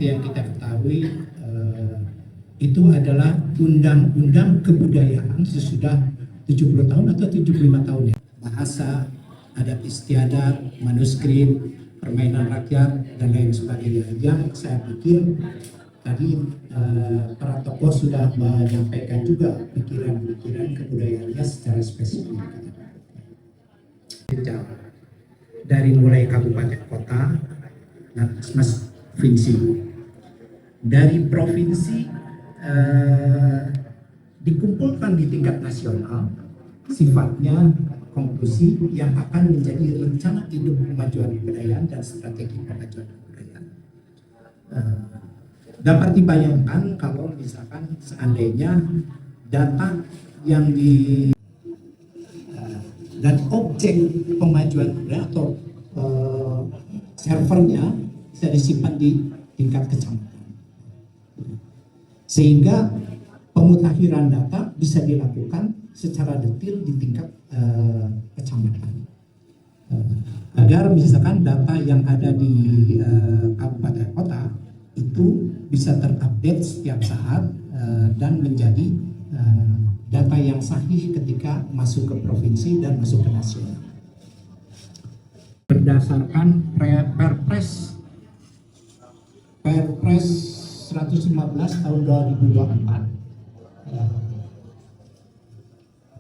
yang kita ketahui itu adalah undang-undang kebudayaan sesudah 70 tahun atau 75 tahun ya. Bahasa, adat istiadat, manuskrip, permainan rakyat, dan lain sebagainya. Yang saya pikir tadi para tokoh sudah menyampaikan juga pikiran-pikiran kebudayaannya secara spesifik. Dari mulai kabupaten kota, mas provinsi. Dari provinsi dikumpulkan di tingkat nasional, sifatnya konklusi yang akan menjadi rencana induk kemajuan kebudayaan dan strategi kemajuan kebudayaan. Dapat dibayangkan kalau misalkan seandainya data yang dan objek pemajuan kebudayaan atau servernya bisa disimpan di tingkat kecamatan, sehingga pemutakhiran data bisa dilakukan secara detail di tingkat kecamatan, agar misalkan data yang ada di kabupaten kota itu bisa terupdate setiap saat dan menjadi data yang sahih ketika masuk ke provinsi dan masuk ke nasional. Berdasarkan Perpres 115 tahun 2024,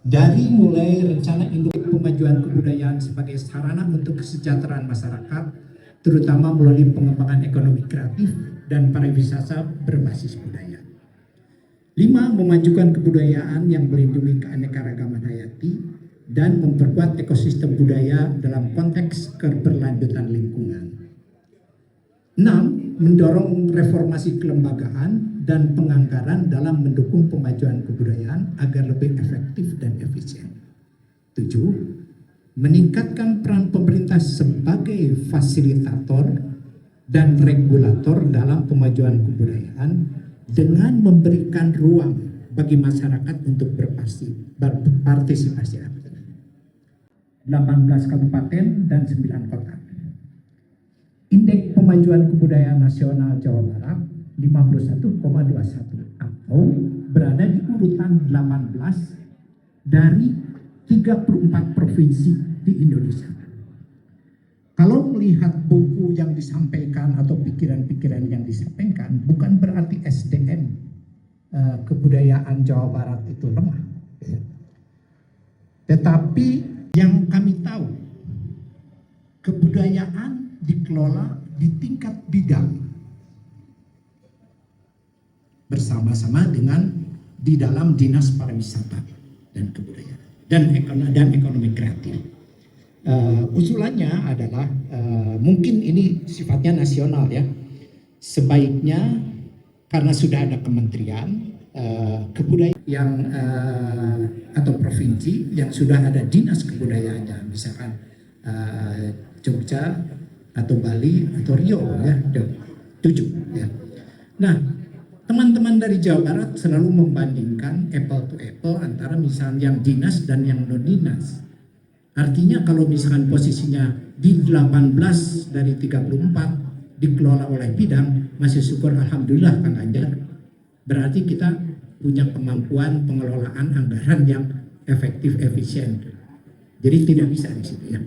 dari mulai rencana induk pemajuan kebudayaan sebagai sarana untuk kesejahteraan masyarakat, terutama melalui pengembangan ekonomi kreatif dan pariwisata berbasis budaya. 5. Memajukan kebudayaan yang melindungi keanekaragaman hayati dan memperkuat ekosistem budaya dalam konteks keberlanjutan lingkungan. 6. Mendorong reformasi kelembagaan dan penganggaran dalam mendukung pemajuan kebudayaan agar lebih efektif dan efisien. 7. Meningkatkan peran pemerintah sebagai fasilitator dan regulator dalam pemajuan kebudayaan dengan memberikan ruang bagi masyarakat untuk berpartisipasi aktif. 18 kabupaten dan 9 kota. Indeks pemajuan kebudayaan nasional Jawa Barat 51,21 atau berada di urutan 18 dari 34 provinsi di Indonesia. Kalau melihat buku yang disampaikan atau pikiran-pikiran yang disampaikan, bukan berarti SDM kebudayaan Jawa Barat itu lemah. Tetapi yang kami tahu, kebudayaan dikelola di tingkat bidang bersama-sama dengan di dalam Dinas Pariwisata dan Kebudayaan dan ekonomi kreatif. Usulannya adalah mungkin ini sifatnya nasional ya. Sebaiknya karena sudah ada kementerian kebudayaan yang atau provinsi yang sudah ada dinas kebudayaannya, misalkan Jogja atau Bali atau Riau ya, 7 ya. Nah, teman-teman dari Jawa Barat selalu membandingkan apple to apple antara misalnya yang dinas dan yang non dinas. Artinya kalau misalkan posisinya di 18 dari 34 dikelola oleh bidang, masih syukur alhamdulillah Kang Anjar. Berarti kita punya kemampuan pengelolaan anggaran yang efektif, efisien. Jadi tidak bisa di situ ya.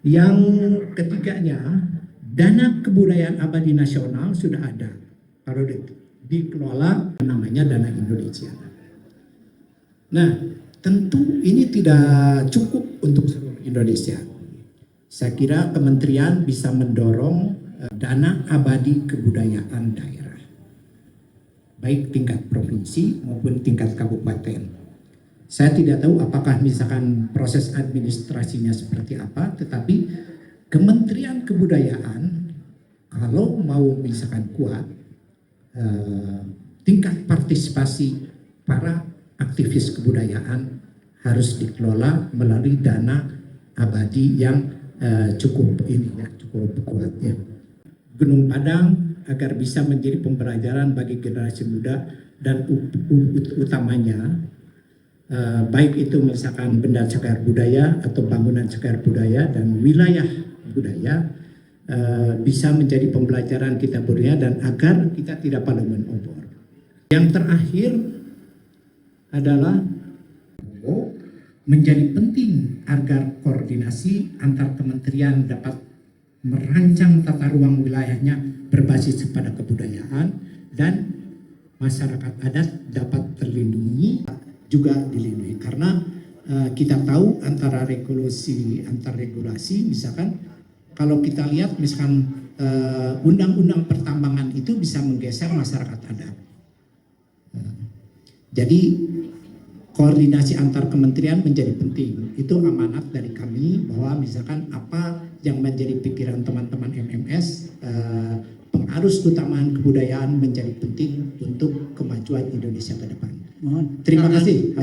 Yang ketiganya, dana kebudayaan abadi nasional sudah ada. Kalau dikelola namanya Dana Indonesia. Nah, tentu ini tidak cukup untuk seluruh Indonesia. Saya kira kementerian bisa mendorong dana abadi kebudayaan daerah, baik tingkat provinsi maupun tingkat kabupaten. Saya tidak tahu apakah misalkan proses administrasinya seperti apa, tetapi Kementerian Kebudayaan kalau mau misalkan kuat, tingkat partisipasi para aktivis kebudayaan harus dikelola melalui dana abadi yang cukup kuat ya. Gunung Padang agar bisa menjadi pembelajaran bagi generasi muda dan utamanya baik itu misalkan benda cagar budaya atau bangunan cagar budaya dan wilayah budaya bisa menjadi pembelajaran kita budaya dan agar kita tidak pada menobor. Yang terakhir adalah menjadi penting agar koordinasi antar kementerian dapat merancang tata ruang wilayahnya berbasis pada kebudayaan dan masyarakat adat dapat terlindungi juga dilindungi karena kita tahu antara regulasi misalkan kalau kita lihat misalkan undang-undang pertambangan itu bisa menggeser masyarakat adat. Jadi koordinasi antar kementerian menjadi penting. Itu amanat dari kami bahwa misalkan apa yang menjadi pikiran teman-teman MMS, pengarus utamaan kebudayaan menjadi penting untuk kemajuan Indonesia ke depan. Terima kasih.